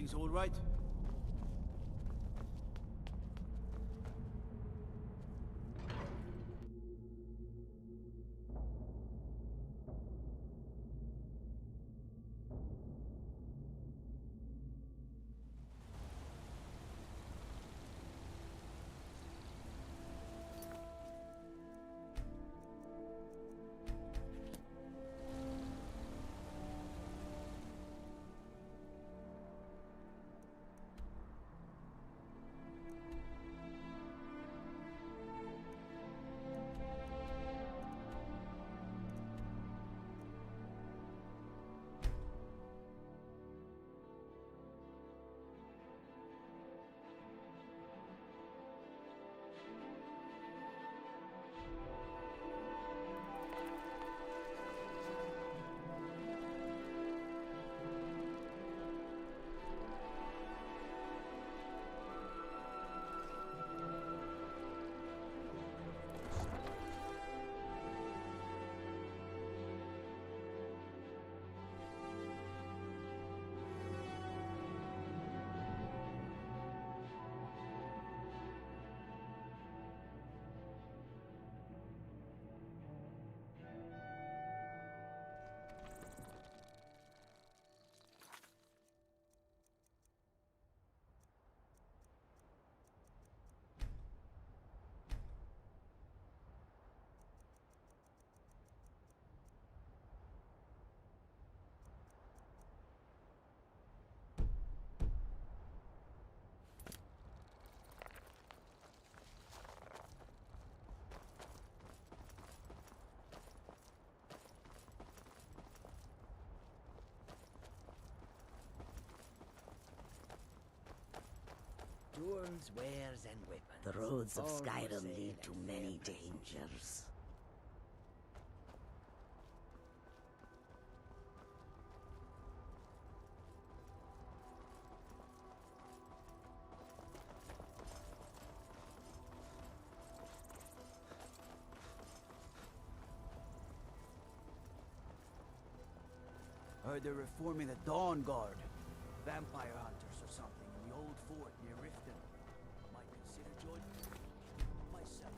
Everything's all right? Tools, wares, and weapons. The roads of All for Skyrim sale lead at to fair many prices. dangers. Heard they're reforming the Dawn Guard. Vampire hunters or something in the old fort near Riften. Might consider joining myself.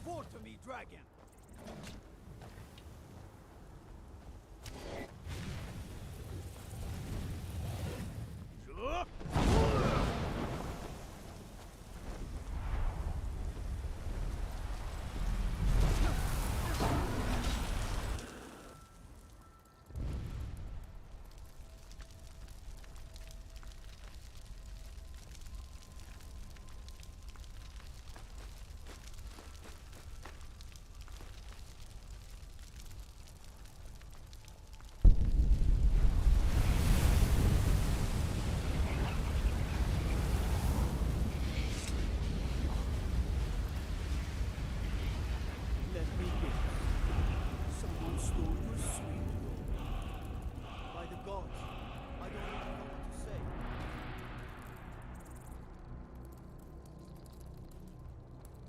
Report to me, dragon! Let me guess. Someone stole your sweet roll. By the gods, I don't even know what to say.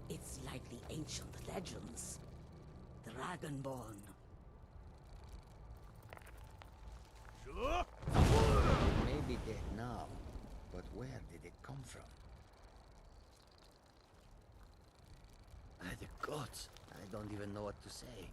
It's like the ancient legends. Dragonborn. Maybe dead now, but where did it come from? The gods. I don't even know what to say.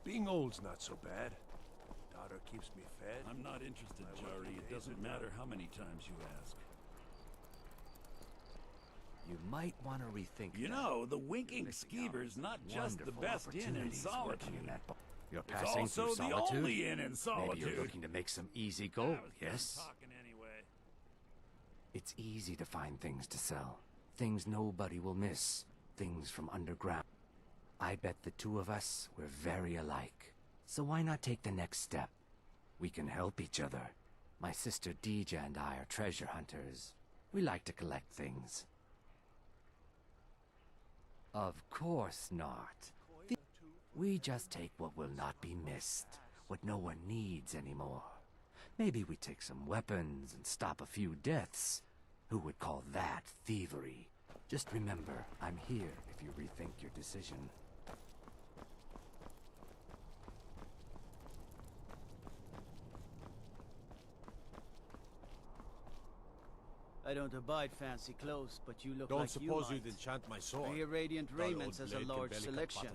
Being old's not so bad. Daughter keeps me fed. I'm not interested, Jari. It doesn't matter how many times you ask. You might want to rethink You that. know, the Winking Skeever's not just the Wonderful best inn in opportunities working Solitude. in that You're It's passing also through the Solitude? only inn in Maybe Solitude. you're looking to make some easy I gold, was done yes? talking anyway. It's easy to find things to sell. Things nobody will miss. Things from underground. I bet the two of us, we're very alike. So why not take the next step? We can help each other. My sister Deja and I are treasure hunters. We like to collect things. Of course not. We just take what will not be missed, what no one needs anymore. Maybe we take some weapons and stop a few deaths. Who would call that thievery? Just remember, I'm here if you rethink your decision. I don't abide fancy clothes, but you look Don't like suppose you you'd might. enchant my sword. I hear Radiant Dull old Raiments has a blade can large barely cut selection. butter.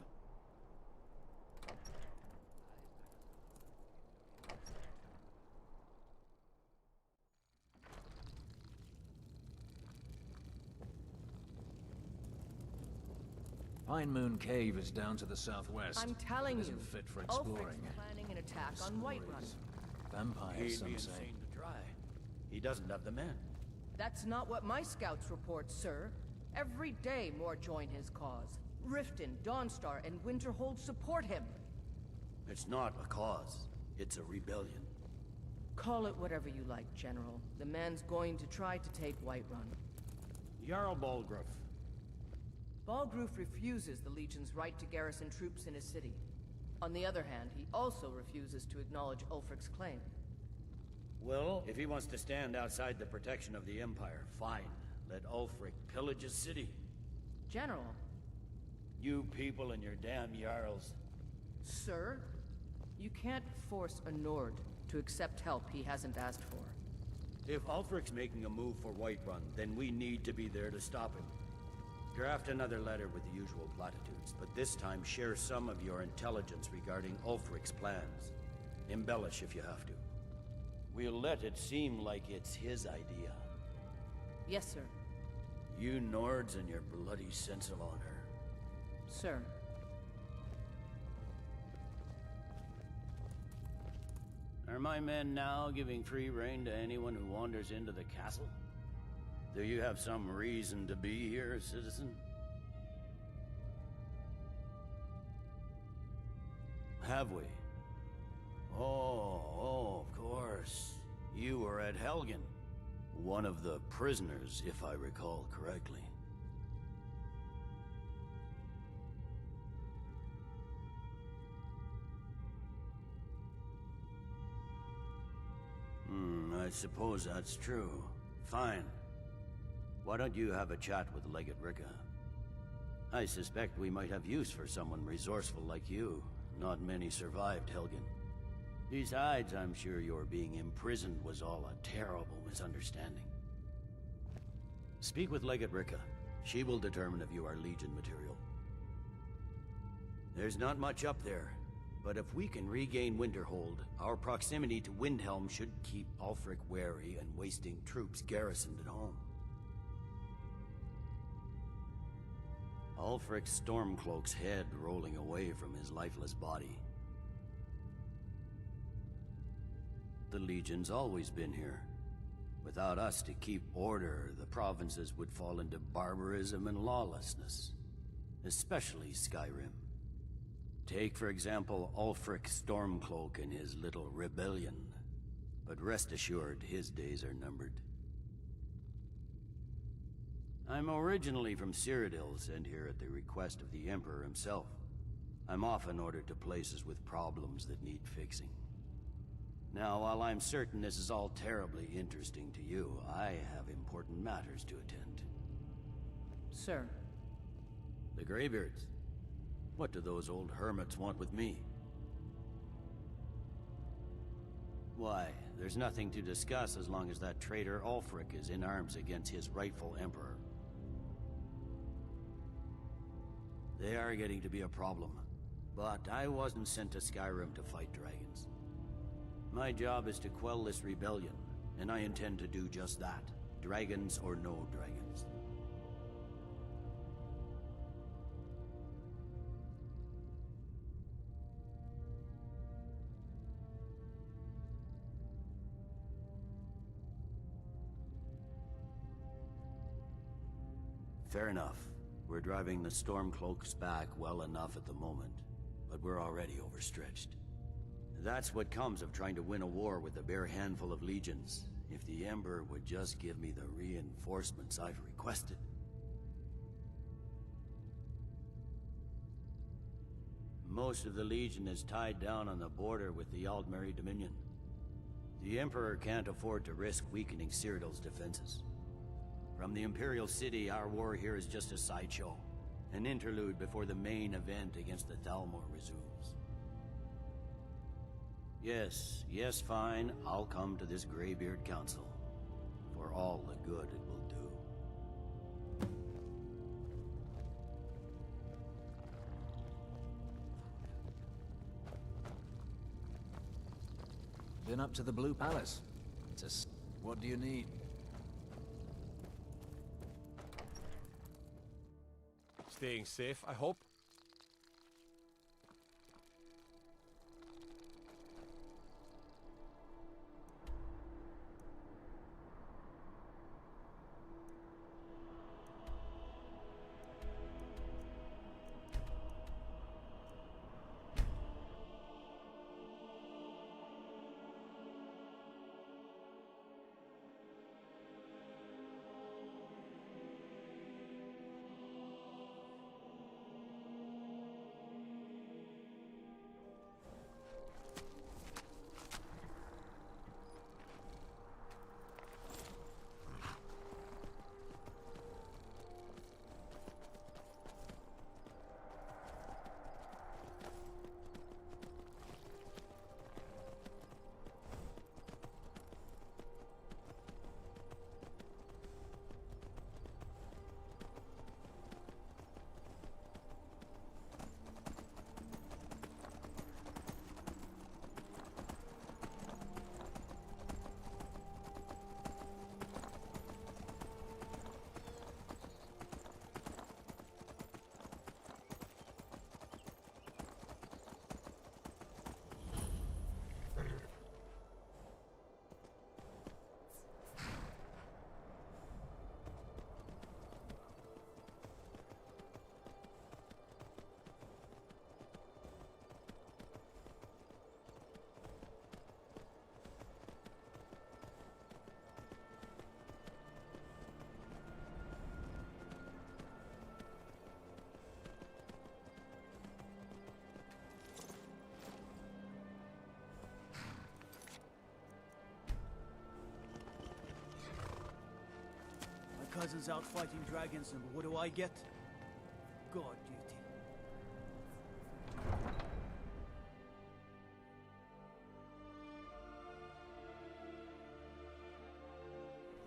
Pine Moon Cave is down to the southwest. I'm telling It you, isn't fit for Ulfric's exploring. planning an attack on Whiterun. Stories. Vampires, some say. to try. He doesn't have the men. That's not what my scouts report, sir. Every day more join his cause. Riften, Dawnstar, and Winterhold support him. It's not a cause. It's a rebellion. Call it whatever you like, General. The man's going to try to take Whiterun. Jarl Balgruuf. Balgruuf refuses the Legion's right to garrison troops in his city. On the other hand, he also refuses to acknowledge Ulfric's claim. Well, if he wants to stand outside the protection of the Empire, fine. Let Ulfric pillage his city. General, You people and your damn Jarls. sir, you can't force a Nord to accept help he hasn't asked for. If Ulfric's making a move for Whiterun, then we need to be there to stop him. Draft another letter with the usual platitudes, but this time share some of your intelligence regarding Ulfric's plans. Embellish if you have to. We'll let it seem like it's his idea. Yes, sir. You Nords and your bloody sense of honor. Sir. Are my men now giving free rein to anyone who wanders into the castle? Do you have some reason to be here, citizen? Have we? Oh, of course. You were at Helgen. One of the prisoners, if I recall correctly. I suppose that's true. Fine. Why don't you have a chat with Legate Ricka? I suspect we might have use for someone resourceful like you. Not many survived Helgen. Besides, I'm sure your being imprisoned was all a terrible misunderstanding. Speak with Legate Ricka. She will determine if you are Legion material. There's not much up there, but if we can regain Winterhold, our proximity to Windhelm should keep Ulfric wary and wasting troops garrisoned at home. Ulfric's Stormcloak's head rolling away from his lifeless body. The Legion's always been here. Without us to keep order, the provinces would fall into barbarism and lawlessness. Especially Skyrim. Take, for example, Ulfric Stormcloak and his little rebellion. But rest assured, his days are numbered. I'm originally from Cyrodiil, sent here at the request of the Emperor himself. I'm often ordered to places with problems that need fixing. Now, while I'm certain this is all terribly interesting to you, I have important matters to attend. Sir. The Greybeards. What do those old hermits want with me? Why, there's nothing to discuss as long as that traitor Ulfric is in arms against his rightful emperor. They are getting to be a problem, but I wasn't sent to Skyrim to fight dragons. My job is to quell this rebellion, and I intend to do just that, dragons or no dragons. Fair enough. We're driving the Stormcloaks back well enough at the moment, but we're already overstretched. That's what comes of trying to win a war with a bare handful of legions. If the Emperor would just give me the reinforcements I've requested. Most of the Legion is tied down on the border with the Aldmeri Dominion. The Emperor can't afford to risk weakening Cyrodiil's defenses. From the Imperial City, our war here is just a sideshow. An interlude before the main event against the Thalmor resumes. Yes, fine. I'll come to this Greybeard Council. For all the good it will do. Been up to the Blue Palace. What do you need? Staying safe, I hope? My cousin's out fighting dragons, and what do I get? Guard duty.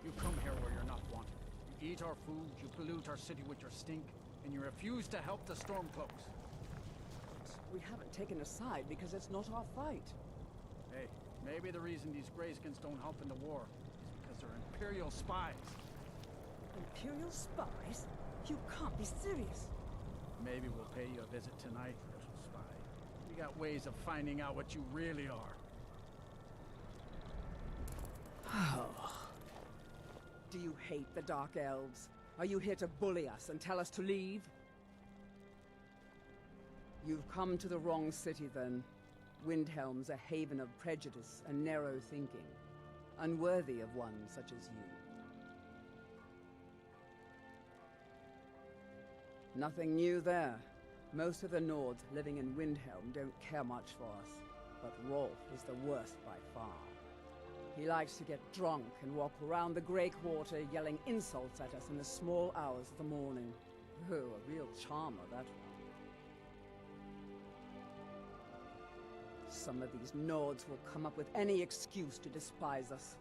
You come here where you're not wanted. You eat our food, you pollute our city with your stink, and you refuse to help the Stormcloaks. We haven't taken a side because it's not our fight. Hey, maybe the reason these Greyskins don't help in the war is because they're Imperial spies. Imperial spies? You can't be serious. Maybe we'll pay you a visit tonight, little spy. We got ways of finding out what you really are. Do you hate the Dark Elves? Are you here to bully us and tell us to leave? You've come to the wrong city, then. Windhelm's a haven of prejudice and narrow thinking, unworthy of one such as you. Nothing new there. Most of the Nords living in Windhelm don't care much for us, but Rolf is the worst by far. He likes to get drunk and walk around the Grey Quarter yelling insults at us in the small hours of the morning. Oh, a real charmer, that one. Some of these Nords will come up with any excuse to despise us.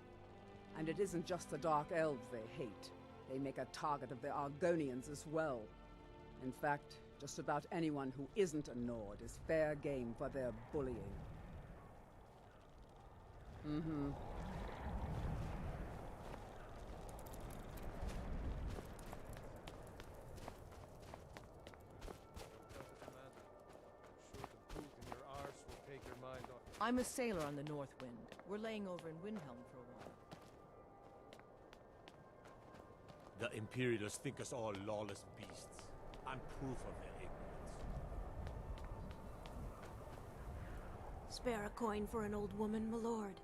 And it isn't just the Dark Elves they hate. They make a target of the Argonians as well. In fact, just about anyone who isn't a Nord is fair game for their bullying. Mm-hmm. I'm a sailor on the North Wind. We're laying over in Windhelm for a while. The Imperialists think us all lawless beasts. I'm proof of their ignorance. Spare a coin for an old woman, my lord.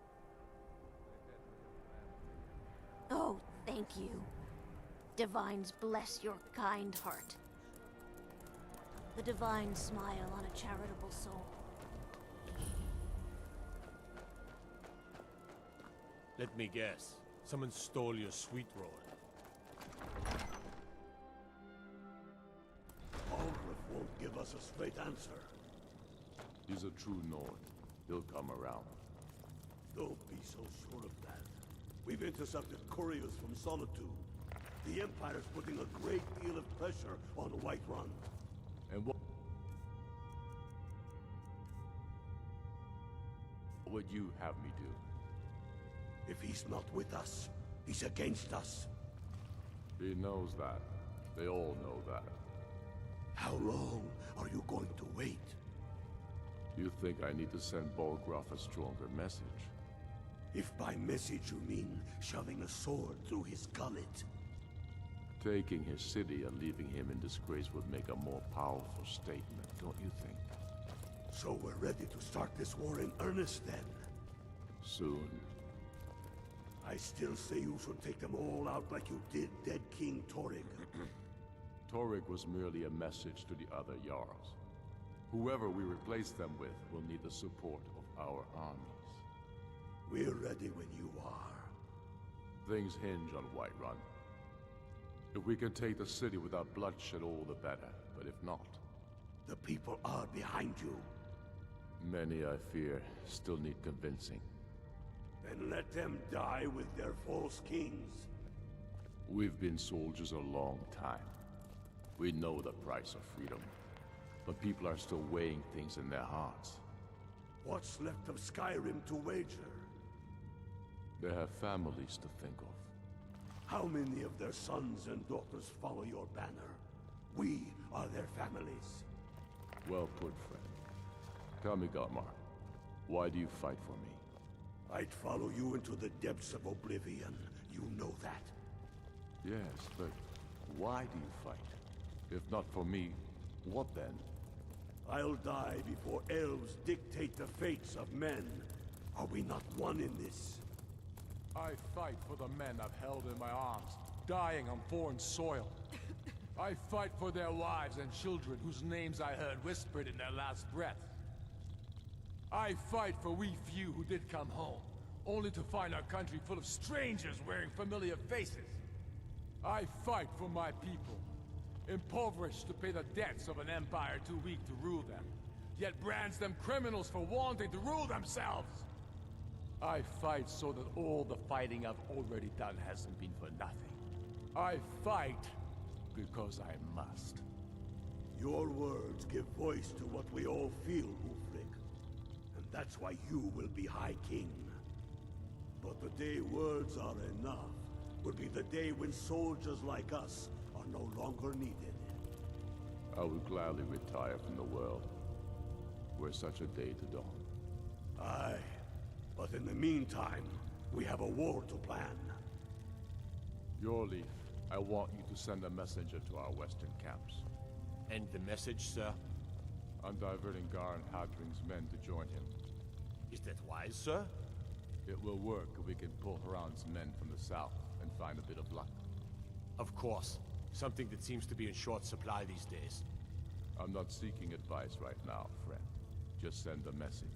Oh, thank you. Divines bless your kind heart. The divine smile on a charitable soul. Let me guess. Someone stole your sweet roll. Algrif won't give us a straight answer. He's a true Nord. He'll come around. Don't be so sure of that. We've intercepted couriers from Solitude. The Empire's putting a great deal of pressure on Whiterun. And what would you have me do? If he's not with us, he's against us. He knows that. They all know that. How long are you going to wait? You think I need to send Bolgraf a stronger message? If by message you mean shoving a sword through his gullet. Taking his city and leaving him in disgrace would make a more powerful statement, don't you think? So we're ready to start this war in earnest then? Soon. I still say you should take them all out like you did dead King Torrig. Torrig was merely a message to the other Jarls. Whoever we replace them with will need the support of our armies. We're ready when you are. Things hinge on Whiterun. If we can take the city without bloodshed, all the better. But if not... The people are behind you. Many, I fear, still need convincing. Then let them die with their false kings. We've been soldiers a long time. We know the price of freedom. But people are still weighing things in their hearts. What's left of Skyrim to wager? They have families to think of. How many of their sons and daughters follow your banner? We are their families. Well put, friend. Tell me, Galmar, why do you fight for me? I'd follow you into the depths of oblivion. You know that. Yes, but why do you fight? If not for me, what then? I'll die before elves dictate the fates of men. Are we not one in this? I fight for the men I've held in my arms, dying on foreign soil. I fight for their wives and children whose names I heard whispered in their last breath. I fight for we few who did come home, only to find our country full of strangers wearing familiar faces. I fight for my people, impoverished to pay the debts of an empire too weak to rule them, yet brands them criminals for wanting to rule themselves. I fight so that all the fighting I've already done hasn't been for nothing. I fight because I must. Your words give voice to what we all feel, Ulfric. And that's why you will be High King. But the day words are enough will be the day when soldiers like us are no longer needed. I would gladly retire from the world, were such a day to dawn. Aye. But in the meantime, we have a war to plan. Your Leaf, I want you to send a messenger to our western camps. And the message, sir? I'm diverting Gar and Hadring's men to join him. Is that wise, sir? It will work if we can pull Haran's men from the south and find a bit of luck. Of course. Something that seems to be in short supply these days. I'm not seeking advice right now, friend. Just send a message.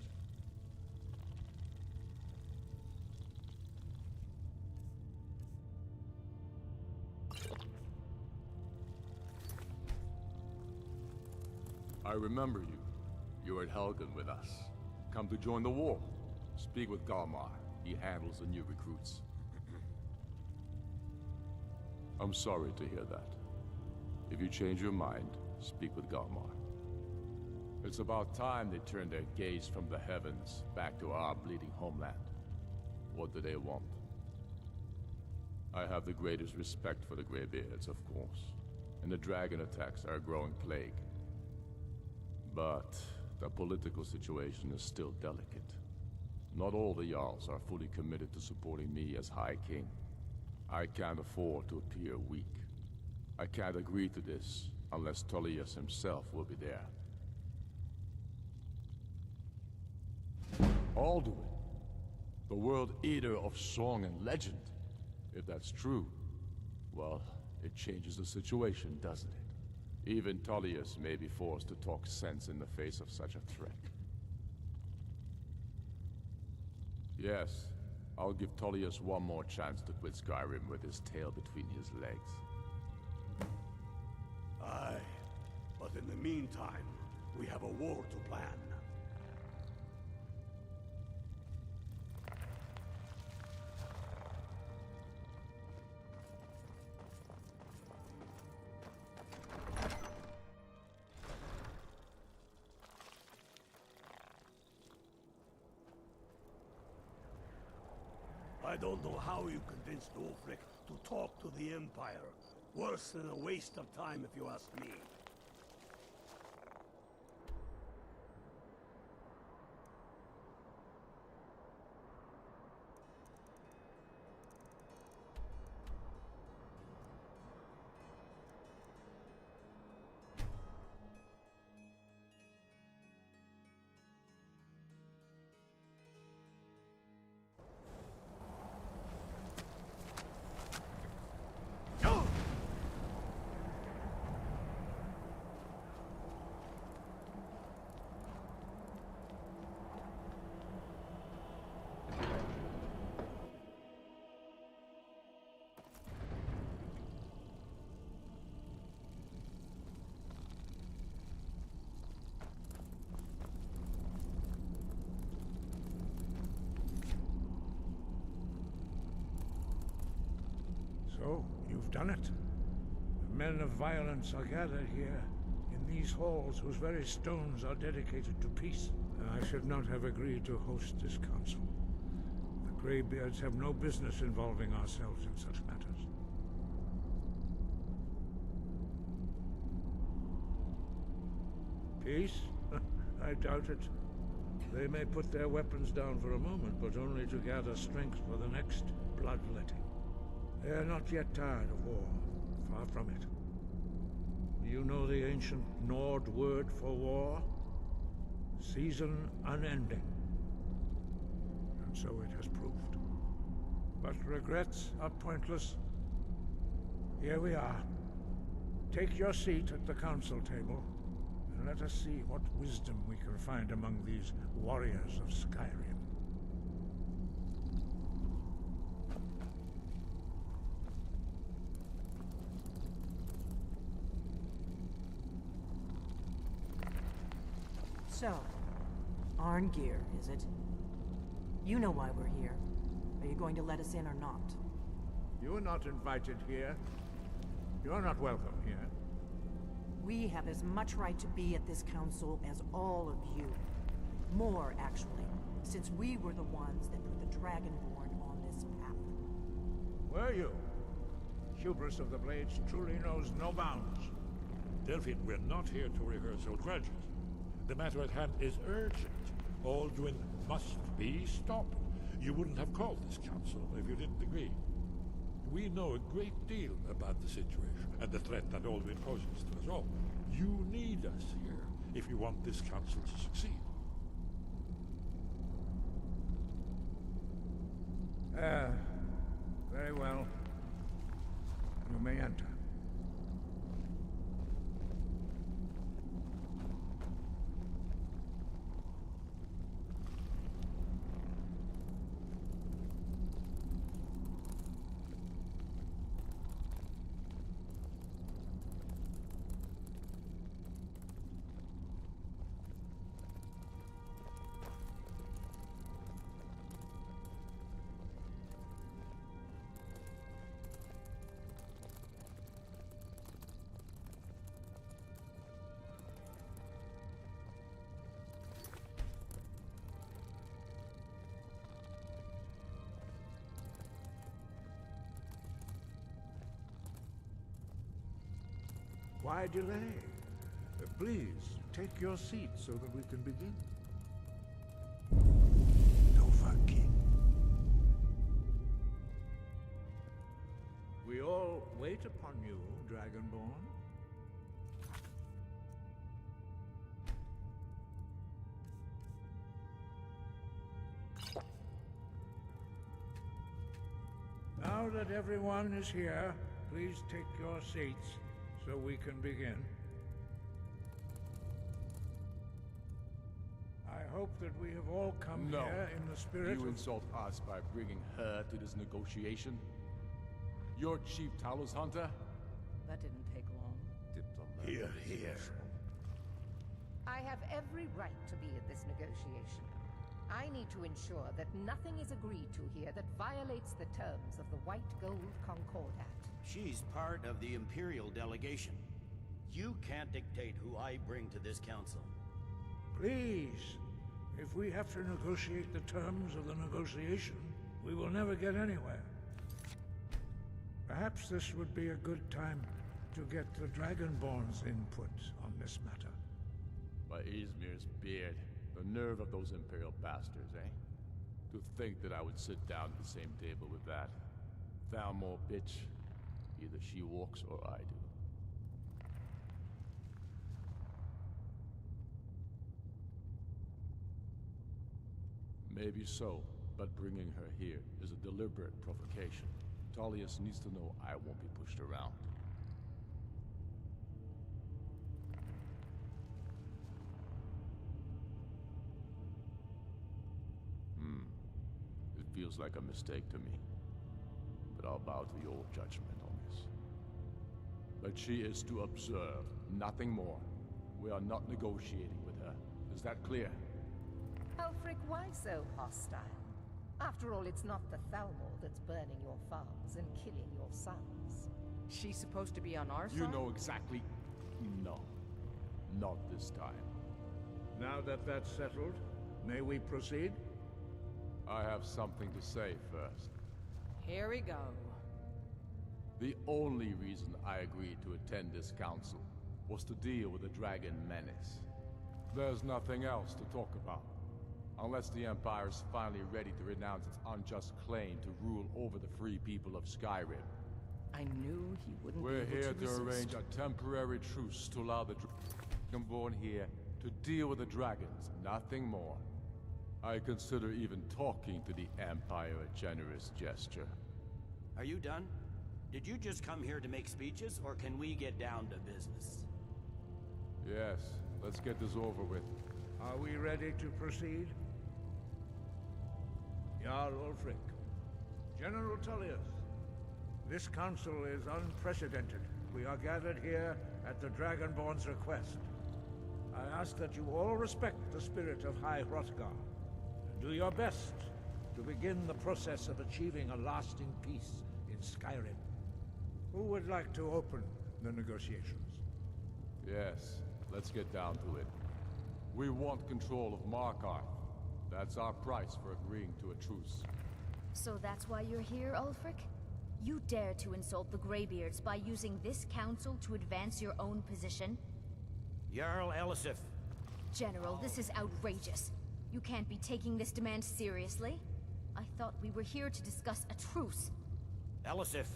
I remember you. You were at Helgen with us. Come to join the war. Speak with Galmar. He handles the new recruits. I'm sorry to hear that. If you change your mind, speak with Galmar. It's about time they turned their gaze from the heavens back to our bleeding homeland. What do they want? I have the greatest respect for the Greybeards, of course. And the dragon attacks are a growing plague. But the political situation is still delicate. Not all the Jarls are fully committed to supporting me as High King. I can't afford to appear weak. I can't agree to this unless Tullius himself will be there. Alduin, the World Eater of song and legend. If that's true, well, it changes the situation, doesn't it? Even Tullius may be forced to talk sense in the face of such a threat. Yes, I'll give Tullius one more chance to quit Skyrim with his tail between his legs. Aye, but in the meantime, we have a war to plan. I don't know how you convinced Ulfric to talk to the Empire. Worse than a waste of time, if you ask me. So, you've done it. The men of violence are gathered here, in these halls whose very stones are dedicated to peace. I should not have agreed to host this council. The Greybeards have no business involving ourselves in such matters. Peace? I doubt it. They may put their weapons down for a moment, but only to gather strength for the next bloodletting. They are not yet tired of war. Far from it. You know the ancient Nord word for war? Season unending. And so it has proved. But regrets are pointless. Here we are. Take your seat at the council table, and let us see what wisdom we can find among these warriors of Skyrim. So, Arngeir, is it? You know why we're here. Are you going to let us in or not? You are not invited here. You are not welcome here. We have as much right to be at this council as all of you. More, actually, since we were the ones that put the Dragonborn on this path. Were you? Hubris of the Blades truly knows no bounds. Delphine, we're not here to rehearse old grudges. The matter at hand is urgent. Alduin must be stopped. You wouldn't have called this council if you didn't agree. We know a great deal about the situation and the threat that Alduin poses to us all. You need us here if you want this council to succeed. Very well. You may enter. Why delay? Please, take your seat so that we can begin. King. We all wait upon you, Dragonborn. Now that everyone is here, please take your seats so we can begin. hope that we have all come No. here in the spirit You of... insult us by bringing her to this negotiation? Your chief Talos hunter? That didn't take long. Here, here. I have every right to be at this negotiation. I need to ensure that nothing is agreed to here that violates the terms of the White Gold Concordat. She's part of the Imperial delegation. You can't dictate who I bring to this council. Please, if we have to negotiate the terms of the negotiation, we will never get anywhere. Perhaps this would be a good time to get the Dragonborn's input on this matter. By Izmir's beard, the nerve of those Imperial bastards, eh? To think that I would sit down at the same table with that. Thalmor bitch. Either she walks or I do. Maybe so, but bringing her here is a deliberate provocation. Tullius needs to know I won't be pushed around. It feels like a mistake to me. But I'll bow to your judgment on this. But she is to observe, nothing more. We are not negotiating with her. Is that clear? Ulfric, why so hostile? After all, it's not the Thalmor that's burning your farms and killing your sons. She's supposed to be on our side? You know exactly... No. Not this time. Now that that's settled, may we proceed? I have something to say first. Here we go. The only reason I agreed to attend this council was to deal with the Dragon Menace. There's nothing else to talk about. Unless the Empire's finally ready to renounce its unjust claim to rule over the free people of Skyrim. I knew he wouldn't We're be able here to to resist. arrange a temporary truce to allow the Dragonborn here to deal with the dragons, nothing more. I consider even talking to the Empire a generous gesture. Are you done? Did you just come here to make speeches, or can we get down to business? Yes, let's get this over with. Are we ready to proceed? Jarl Ulfric, General Tullius, this council is unprecedented. We are gathered here at the Dragonborn's request. I ask that you all respect the spirit of High Hrothgar, and do your best to begin the process of achieving a lasting peace in Skyrim. Who would like to open the negotiations? Yes, let's get down to it. We want control of Markarth. That's our price for agreeing to a truce. So that's why you're here, Ulfric? You dare to insult the Greybeards by using this council to advance your own position? Jarl Elisif. General, this is outrageous. You can't be taking this demand seriously. I thought we were here to discuss a truce. Elisif,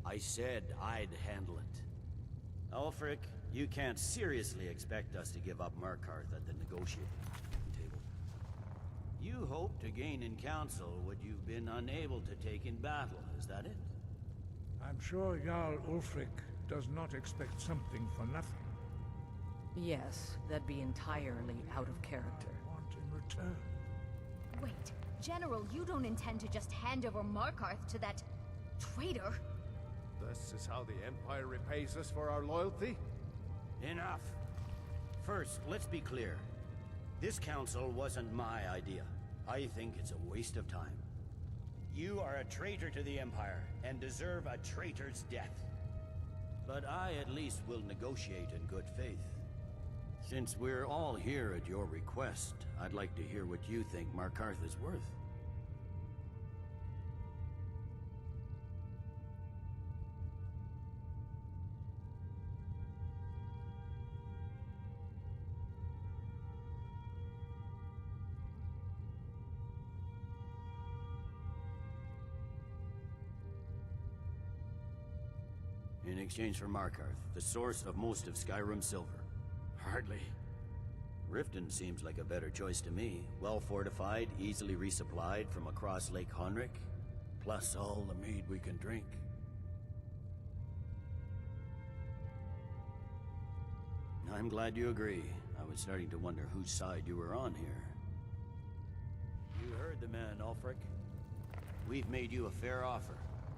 I said I'd handle it. Ulfric, you can't seriously expect us to give up Markarth at the negotiating table. You hoped to gain in council what you've been unable to take in battle, is that it? I'm sure Jarl Ulfric does not expect something for nothing. Yes, that'd be entirely out of character. Want in return? Wait, General, you don't intend to just hand over Markarth to that traitor? This is how the Empire repays us for our loyalty? Enough. First, let's be clear. This council wasn't my idea. I think it's a waste of time. You are a traitor to the Empire, and deserve a traitor's death. But I at least will negotiate in good faith. Since we're all here at your request, I'd like to hear what you think Markarth is worth. In exchange for Markarth, the source of most of Skyrim's silver. Hardly. Riften seems like a better choice to me. Well fortified, easily resupplied from across Lake Honric, plus all the mead we can drink. I'm glad you agree. I was starting to wonder whose side you were on here. You heard the man, Ulfric. We've made you a fair offer.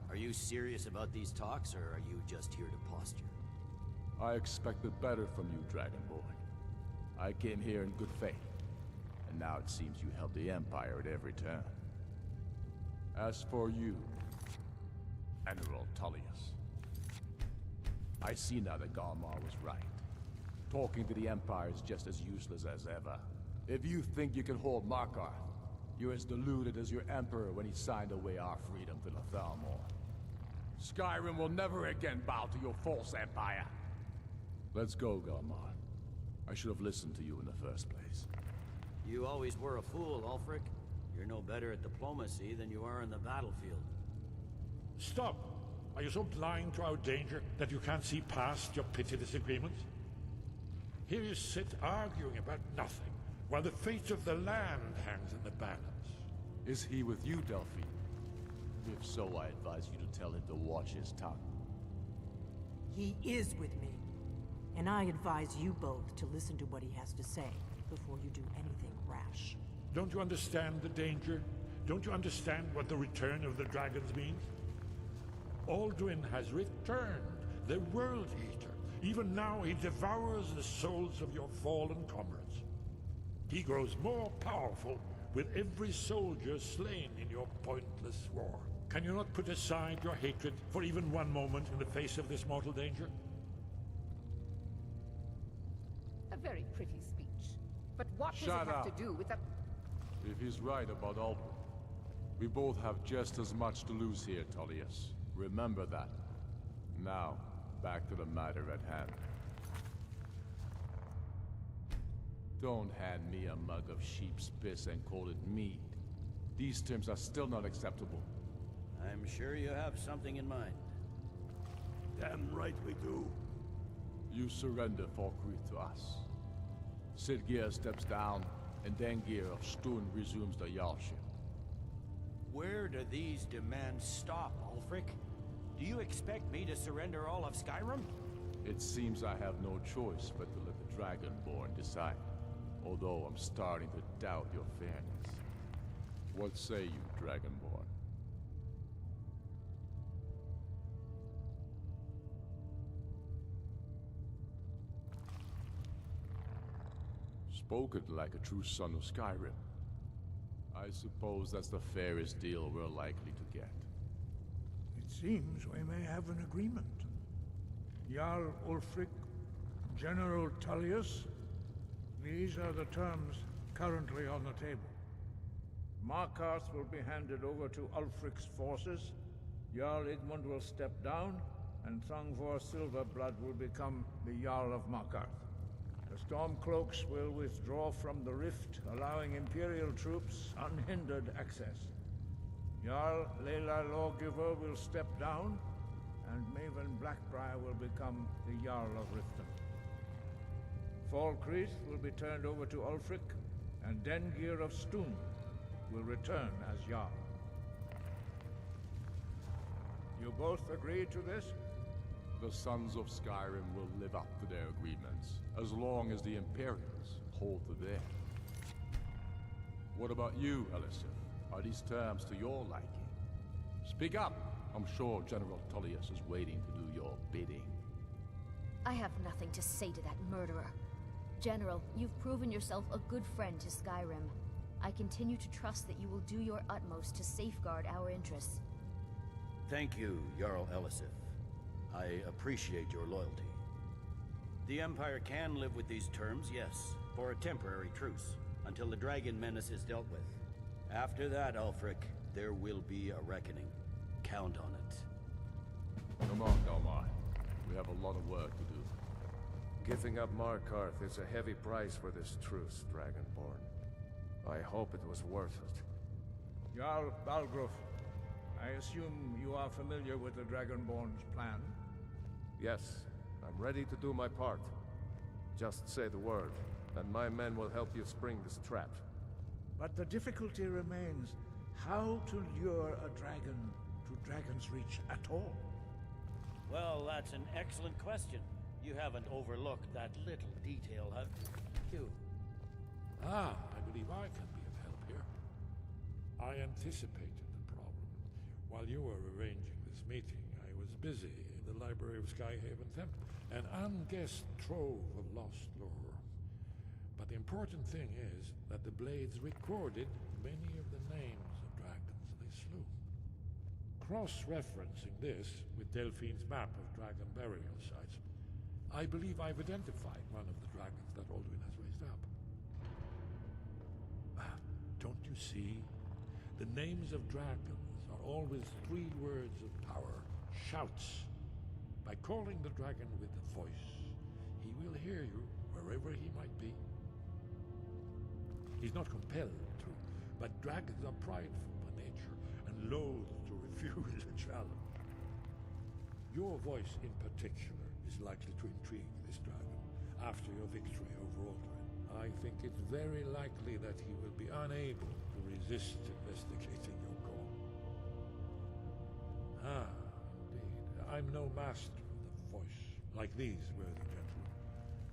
Are you serious about these talks, or are you just here to posture? I expected better from you, Dragonborn. I came here in good faith, and now it seems you help the Empire at every turn. As for you, General Tullius, I see now that Galmar was right. Talking to the Empire is just as useless as ever. If you think you can hold Markarth, you're as deluded as your Emperor when he signed away our freedom to the Thalmor. Skyrim will never again bow to your false empire. Let's go, Galmar. I should have listened to you in the first place. You always were a fool, Ulfric. You're no better at diplomacy than you are in the battlefield. Stop! Are you so blind to our danger that you can't see past your petty disagreements? Here you sit arguing about nothing, while the fate of the land hangs in the balance. Is he with you, Delphine? If so, I advise you to tell him to watch his tongue. He is with me. And I advise you both to listen to what he has to say before you do anything rash. Don't you understand the danger? Don't you understand what the return of the dragons means? Alduin has returned, the World Eater. Even now he devours the souls of your fallen comrades. He grows more powerful with every soldier slain in your pointless war. Can you not put aside your hatred for even one moment in the face of this mortal danger? A very pretty speech. But what does Shut it have up. to do with the... If he's right about Alduin, we both have just as much to lose here, Tullius. Remember that. Now, back to the matter at hand. Don't hand me a mug of sheep's piss and call it mead. These terms are still not acceptable. I'm sure you have something in mind. Damn right we do. You surrender Falkreath to us. Sidgeir steps down, and Dengir of Stun resumes the Jarlship. Where do these demands stop, Ulfric? Do you expect me to surrender all of Skyrim? It seems I have no choice but to let the Dragonborn decide. Although I'm starting to doubt your fairness. What say you, Dragonborn? Spoken like a true son of Skyrim. I suppose that's the fairest deal we're likely to get. It seems we may have an agreement. Jarl Ulfric, General Tullius, these are the terms currently on the table. Markarth will be handed over to Ulfric's forces, Jarl Igmund will step down, and Thongvor Silverblood will become the Jarl of Markarth. The Stormcloaks will withdraw from the rift, allowing Imperial troops unhindered access. Jarl Layla Lawgiver will step down, and Maven Blackbriar will become the Jarl of Riften. Falkreath will be turned over to Ulfric, and Dengir of Stun will return as Jarl. You both agree to this? The Sons of Skyrim will live up to their agreements, as long as the Imperials hold to theirs. What about you, Elisif? Are these terms to your liking? Speak up! I'm sure General Tullius is waiting to do your bidding. I have nothing to say to that murderer. General, you've proven yourself a good friend to Skyrim. I continue to trust that you will do your utmost to safeguard our interests. Thank you, Jarl Elisif. I appreciate your loyalty. The Empire can live with these terms, yes, for a temporary truce, until the dragon menace is dealt with. After that, Ulfric, there will be a reckoning. Count on it. Come on, Galmar. We have a lot of work to do. Giving up Markarth is a heavy price for this truce, Dragonborn. I hope it was worth it. Jarl Balgruuf, I assume you are familiar with the Dragonborn's plan? Yes, I'm ready to do my part. Just say the word, and my men will help you spring this trap. But the difficulty remains how to lure a dragon to Dragon's Reach at all. Well, that's an excellent question. You haven't overlooked that little detail, have you? Ah, I believe I can be of help here. I anticipated the problem. While you were arranging this meeting, I was busy in the library of Skyhaven Temple, an unguessed trove of lost lore. But the important thing is that the Blades recorded many of the names of dragons they slew. Cross-referencing this with Delphine's map of dragon burial sites, I believe I've identified one of the dragons that Alduin has raised up. Don't you see? The names of dragons are always 3 words of power, shouts. By calling the dragon with the voice, he will hear you wherever he might be. He's not compelled to, but dragons are prideful by nature and loath to refuse a challenge. Your voice in particular is likely to intrigue this dragon after your victory over Alduin. I think it's very likely that he will be unable to resist investigating your call. Ah, indeed. I'm no master of the voice, like these worthy gentlemen,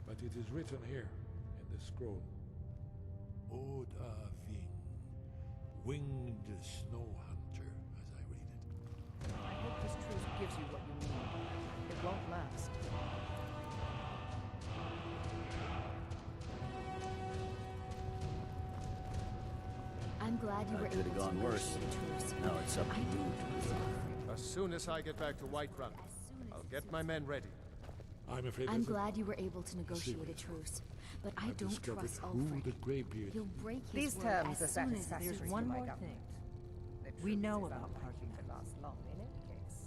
but it is written here in the scroll. Odahviing, winged snow hunter, as I read it. I hope this truce gives you what you need. It won't last. I'm glad you were able to gone worse. negotiate a truce. Now it's up to you to decide. As soon as I get back to Whiterun, I'll get my men ready. I'm afraid I'm glad you were able to negotiate a truce, but I don't trust Ulfric. He'll break his These word terms are as soon as satisfactory. There's one to my more government. thing. The We truce know is about unlikely to last long in any case.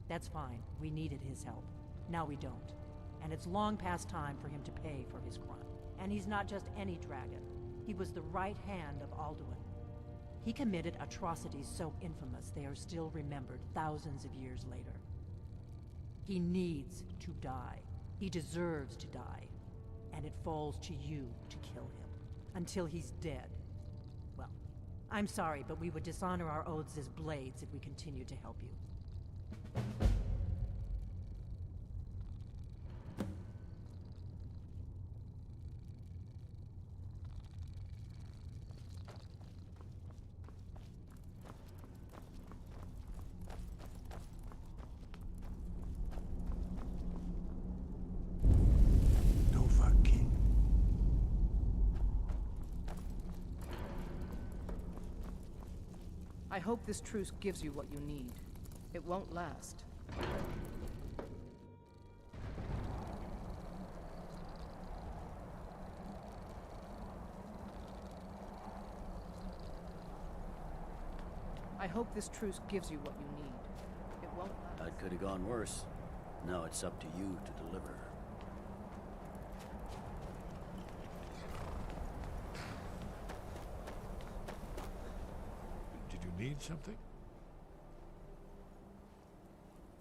That's fine. We needed his help. Now we don't. And it's long past time for him to pay for his crime. And he's not just any dragon. He was the right hand of Alduin. He committed atrocities so infamous they are still remembered thousands of years later. He needs to die. He deserves to die. And it falls to you to kill him. Until he's dead. Well, I'm sorry, but we would dishonor our oaths as blades if we continued to help you. I hope this truce gives you what you need. It won't last. I hope this truce gives you what you need. It won't last. That could have gone worse. Now it's up to you to deliver. Did you need something?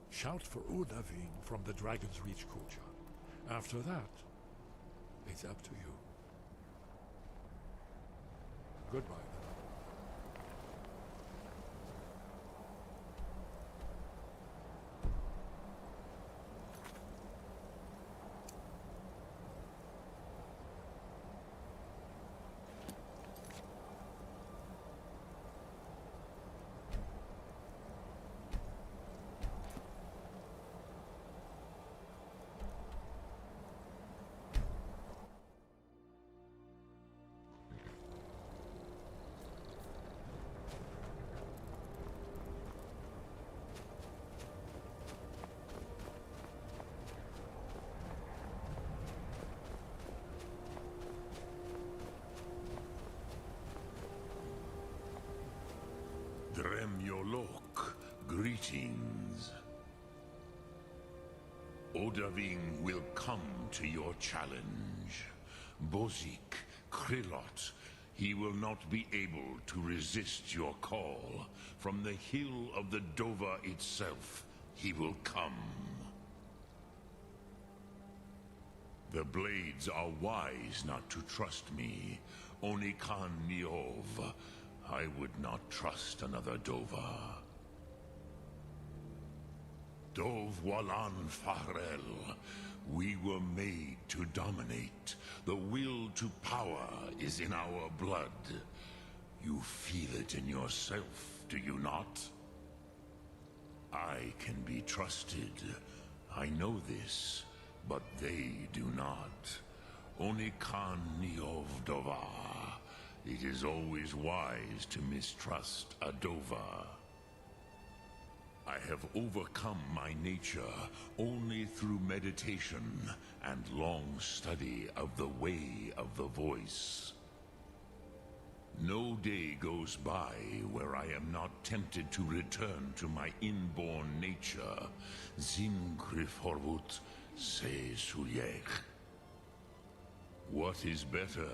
Shout for Odahviing from the Dragon's Reach courtyard. After that, it's up to you. Goodbye, then. Dremyolok, greetings. Odahviing will come to your challenge. Bozik, Krillot, he will not be able to resist your call. From the hill of the Dova itself, he will come. The Blades are wise not to trust me. Only Khan Miov. I would not trust another Dova. Dov Walan Farel. We were made to dominate. The will to power is in our blood. You feel it in yourself, do you not? I can be trusted. I know this, but they do not. Only Khan Niov Dovar. It is always wise to mistrust a Dovar. I have overcome my nature only through meditation and long study of the way of the voice. No day goes by where I am not tempted to return to my inborn nature. Zimgrifhorvut se sulyech. What is better,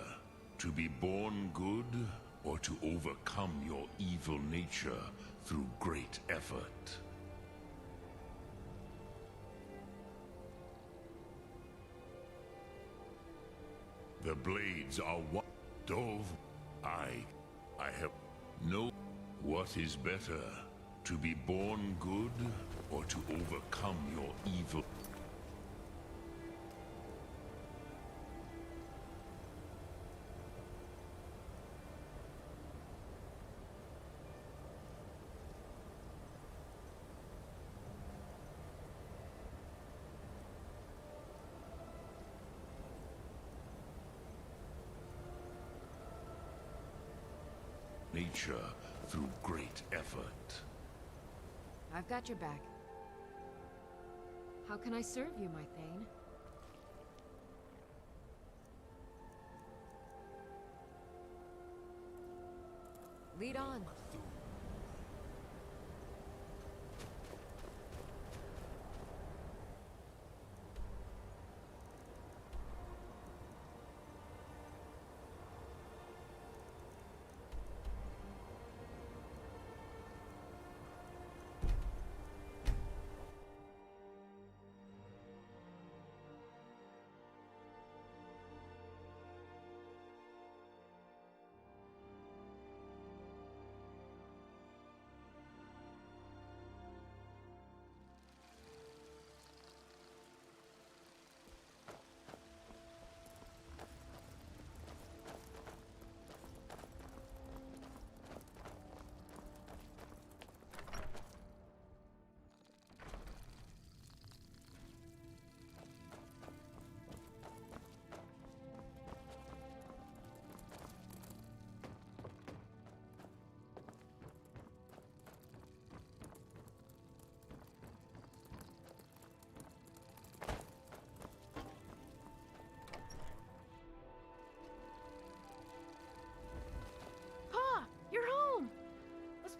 to be born good or to overcome your evil nature through great effort? The blades are what? Dove? I have no... What is better, to be born good or to overcome your evil? Nature through great effort. I've got your back. How can I serve you, my Thane? Lead on.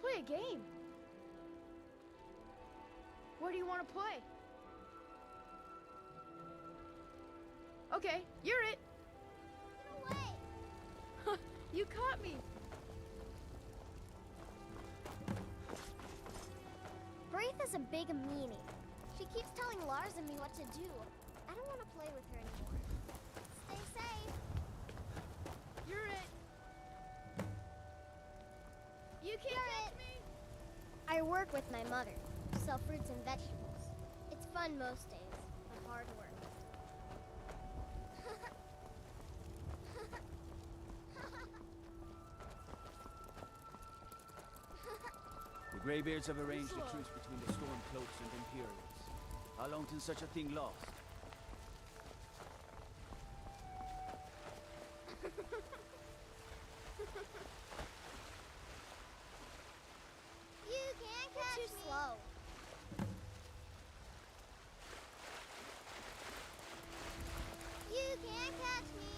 Play a game. Where do you want to play? Okay, you're it. Get away! You caught me. Braith is a big meanie. She keeps telling Lars and me what to do. I don't want to play with her anymore. Stay safe. You're it. You can't catch me! I work with my mother. Sell fruits and vegetables. It's fun most days, but hard work. The Greybeards have arranged a truce between the Stormcloaks and Imperials. How long till such a thing lasts? You can't catch me. Too slow. You can't catch me.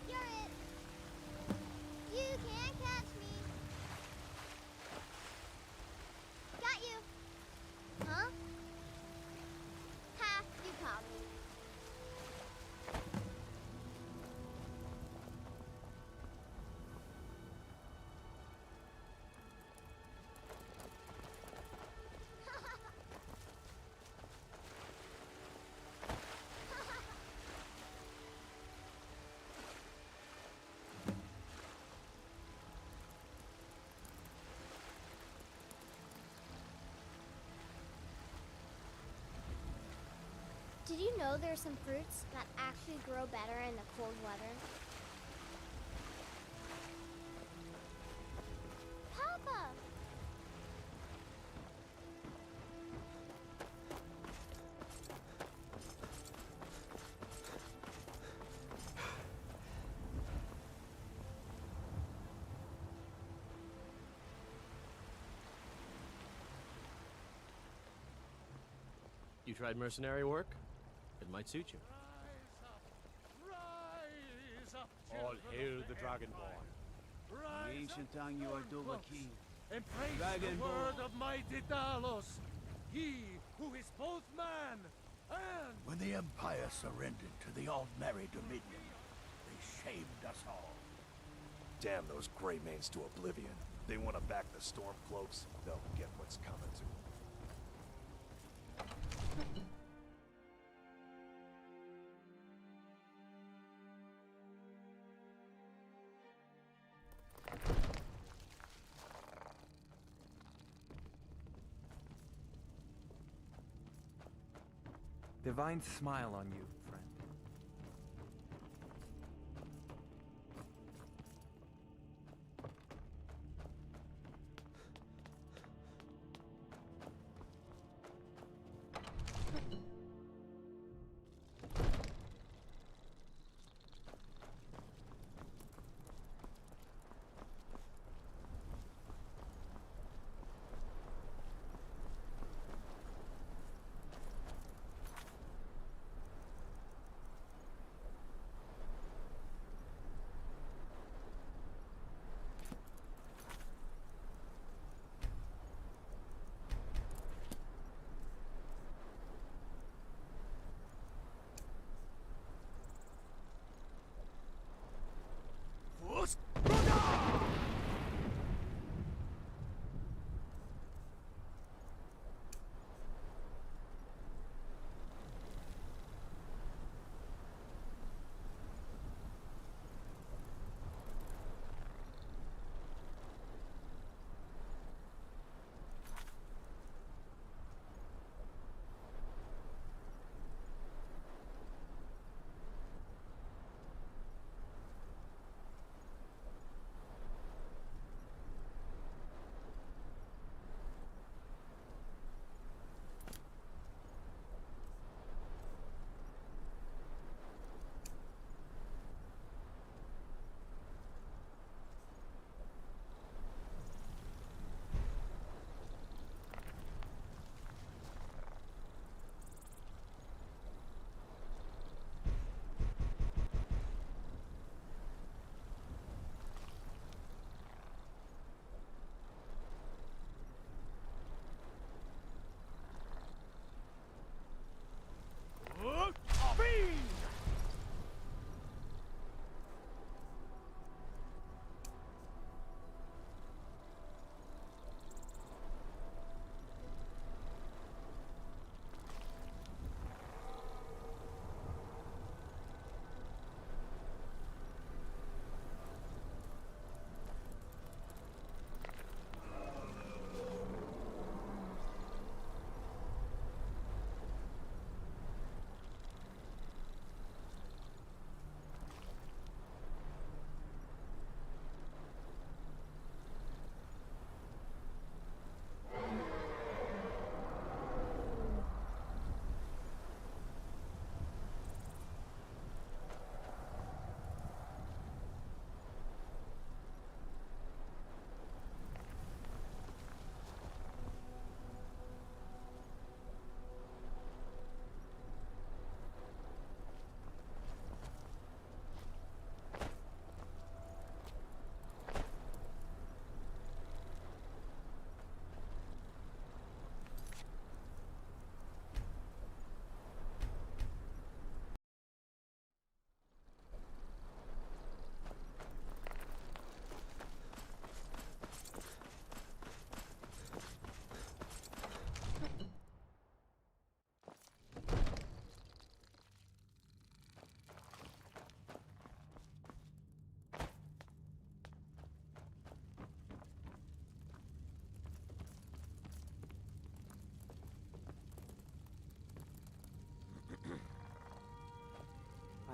You're it. You can't catch me. Got you. Huh? Ha, you caught me. Did you know there are some fruits that actually grow better in the cold weather? Papa! You tried mercenary work? It might suit you. Rise up, All hail the Dragonborn. Dragonborn. The ancient tongue you are Duga King. And praise Dragonborn. the word of mighty Talos, he who is both man and... When the Empire surrendered to the Aldmeri Dominion, they shamed us all. Damn those Greymanes to oblivion. They want to back the Stormcloaks, they'll get what's coming to them. Divine smile on you, friend.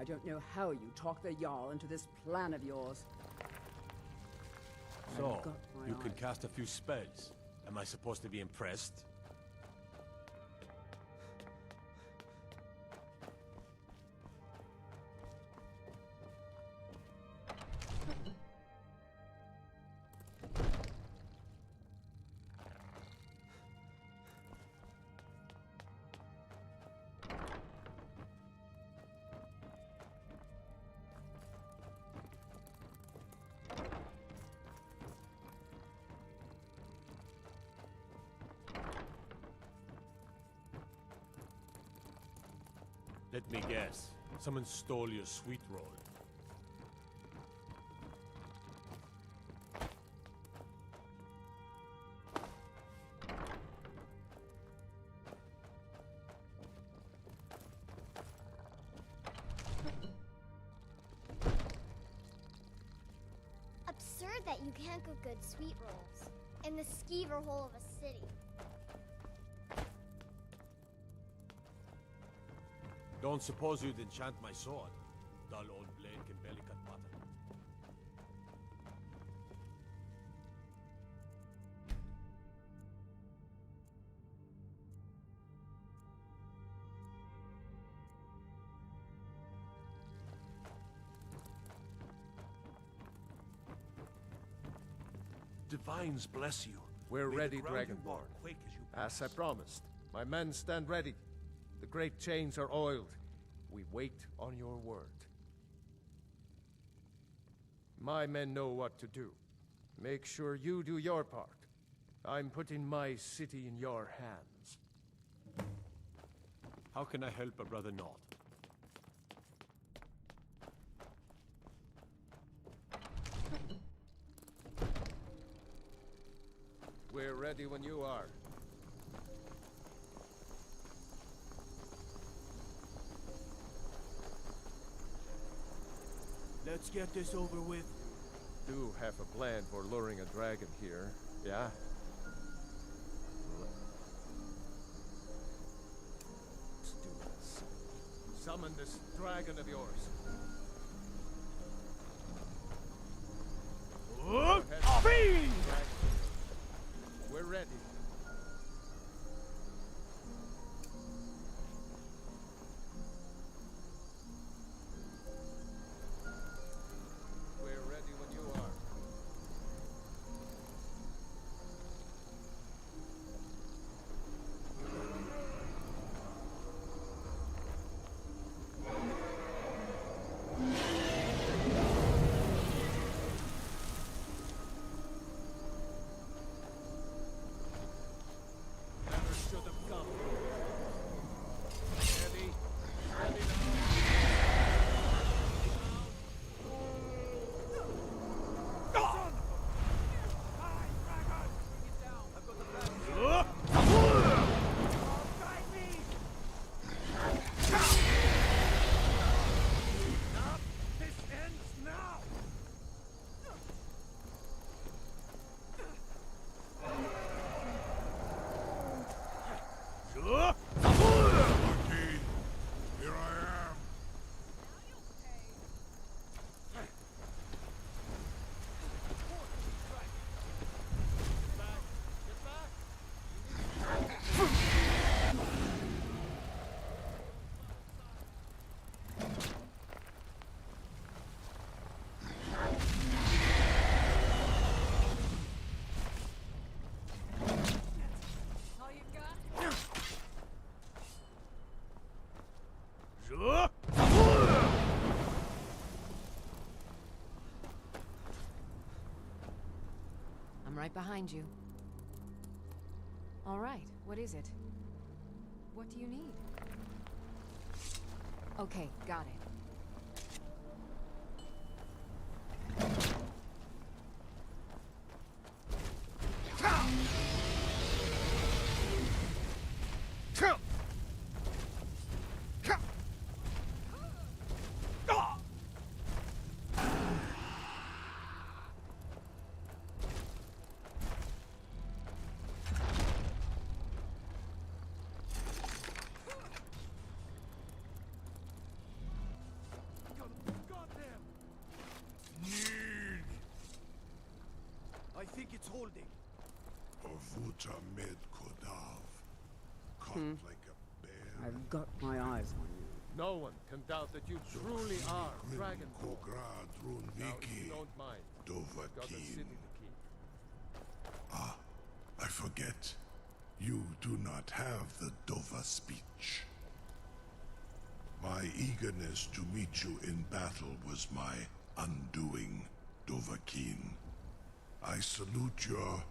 I don't know how you talk the Jarl into this plan of yours. So, I've got my you can eyes. cast a few spells. Am I supposed to be impressed? Let me guess. Someone stole your sweet roll. Absurd that you can't cook good sweet rolls in the skeever hole of a city. Don't suppose you'd enchant my sword. Dull old blade can barely cut butter. Divines bless you. We're May the ready, ground you Dragonborn. walk quake as you pass. As I promised, my men stand ready. The great chains are oiled. We wait on your word. My men know what to do. Make sure you do your part. I'm putting my city in your hands. How can I help a brother not? We're ready when you are. Let's get this over with. Do have a plan for luring a dragon here, yeah? Let's do this. Summon this dragon of yours. Go ahead. Fiend! We're ready. We're ready when you are. Never should have come. Ready? Ready now. This ends now! Arcane, here I am. All you got? I'm right behind you. All right, what is it? What do you need? Okay, got it. Futa med Kodav, caught like a bear. I've got my eyes on you. No one can doubt that you truly are Dragonborn. Kograd Now, if Runviki, you don't mind, got a city Dovahkiin. to keep. Ah, I forget. You do not have the Dova speech. My eagerness to meet you in battle was my undoing, Dovahkiin. I salute your,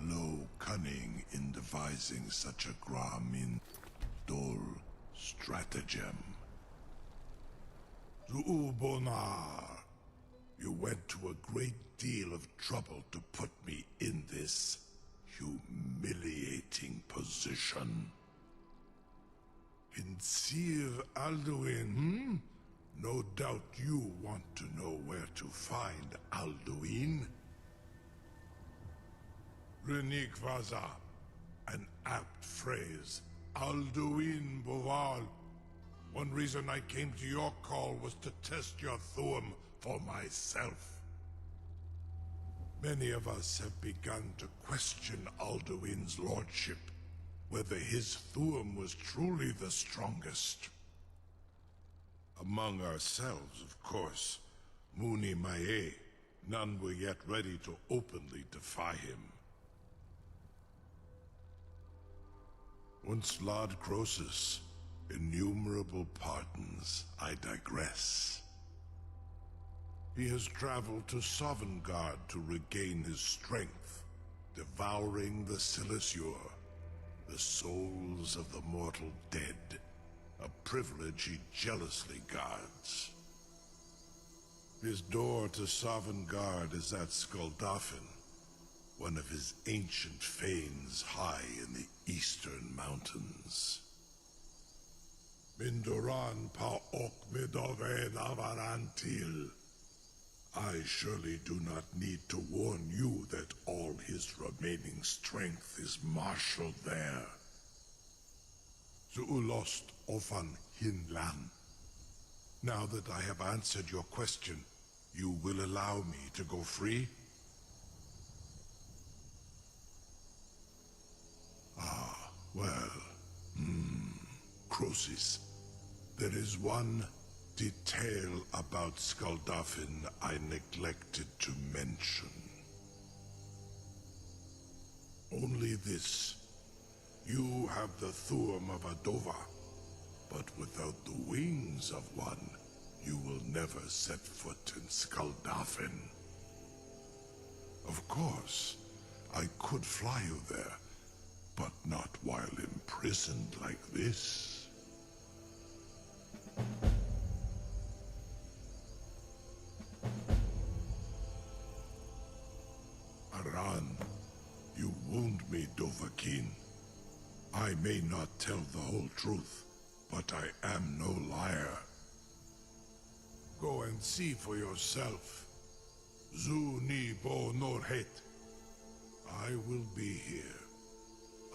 low cunning in devising such a Gramin Dol stratagem. Zuubonar, you went to a great deal of trouble to put me in this humiliating position. Insir Alduin, No doubt you want to know where to find Alduin. Renik Vaza, an apt phrase. Alduin Boval. One reason I came to your call was to test your Thuum for myself. Many of us have begun to question Alduin's lordship, whether his Thuum was truly the strongest. Among ourselves, of course, Muni Mae, none were yet ready to openly defy him. Once Lord Croesus, innumerable pardons, I digress. He has traveled to Sovngarde to regain his strength, devouring the Silesur, the souls of the mortal dead, a privilege he jealously guards. His door to Sovngarde is at Skuldafn, one of his ancient fanes high in the eastern mountains. Mindoran pa ok midoven avarantil. I surely do not need to warn you that all his remaining strength is marshaled there. Zuulost ofan hinlan. Now that I have answered your question, you will allow me to go free? Ah, well, Croesus. There is one detail about Skuldafn I neglected to mention. Only this. You have the Thuum of a Dova, but without the wings of one, you will never set foot in Skuldafn. Of course, I could fly you there, but not while imprisoned like this. Aran, you wound me, Dovahkiin. I may not tell the whole truth, but I am no liar. Go and see for yourself. Zu ni bo norhet. I will be here,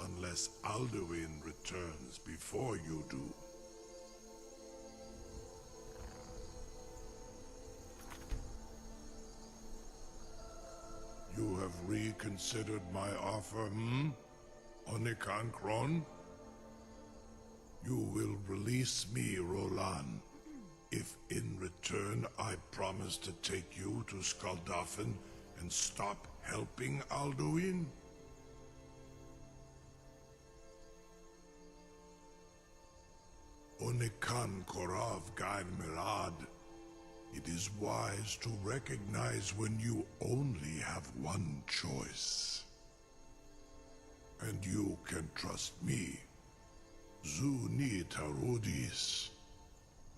unless Alduin returns before you do. You have reconsidered my offer, Onikan Kron? You will release me, Rolan, if in return I promise to take you to Skuldafn and stop helping Alduin? Onikan Korav Gain Mirad. It is wise to recognize when you only have one choice. And you can trust me. Zuni Tarudis.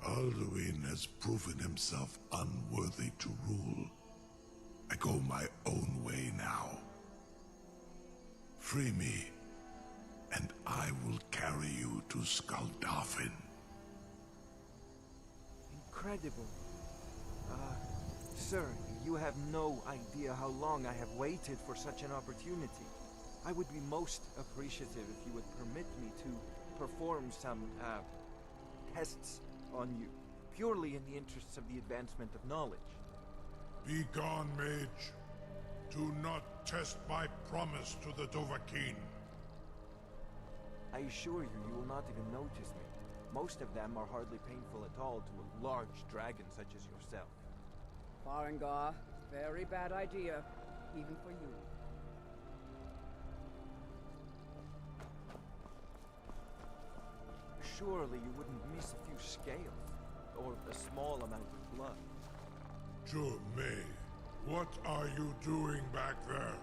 Alduin has proven himself unworthy to rule. I go my own way now. Free me, and I will carry you to Skuldafn. Incredible. Sir, you have no idea how long I have waited for such an opportunity. I would be most appreciative if you would permit me to perform some, tests on you, purely in the interests of the advancement of knowledge. Be gone, mage. Do not test my promise to the Dovahkiin. I assure you, you will not even notice me. Most of them are hardly painful at all to a large dragon such as yourself. Farengar, very bad idea, even for you. Surely you wouldn't miss a few scales, or a small amount of blood. May, what are you doing back there?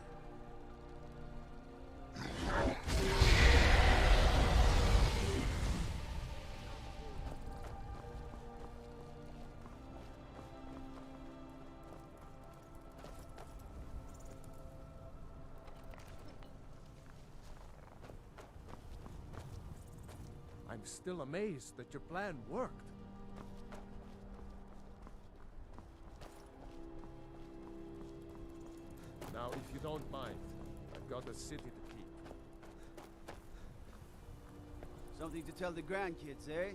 I'm still amazed that your plan worked. Now, if you don't mind, I've got a city to keep. Something to tell the grandkids, eh?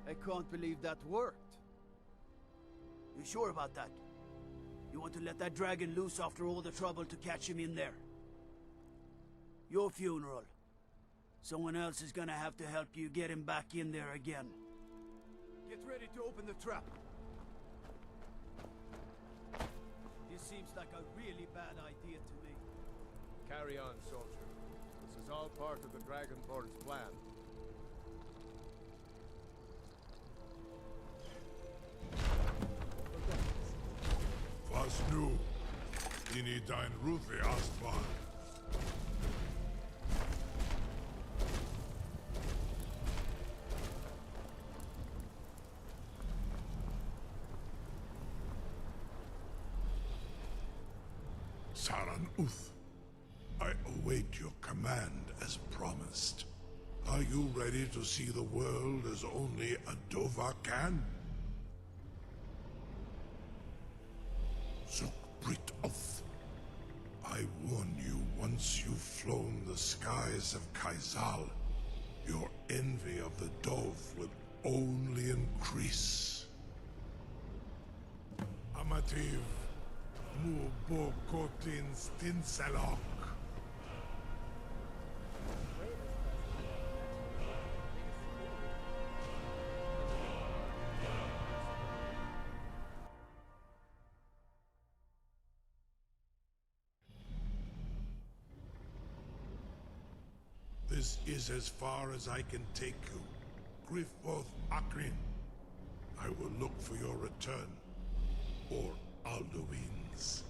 I can't believe that worked. You sure about that? You want to let that dragon loose after all the trouble to catch him in there? Your funeral. Someone else is gonna have to help you get him back in there again. Get ready to open the trap. This seems like a really bad idea to me. Carry on, soldier. This is all part of the Dragonborn's plan. Was nu? Dini dein Rufe Astval. Saran Uth, I await your command as promised. Are you ready to see the world as only a Dova can? Zukbrit Uth, I warn you, once you've flown the skies of Kaizal, your envy of the Dove will only increase. Amativ, Mubo Kotin Stinselok. This is as far as I can take you. Griffboth Akrin. I will look for your return. Or Alduin's.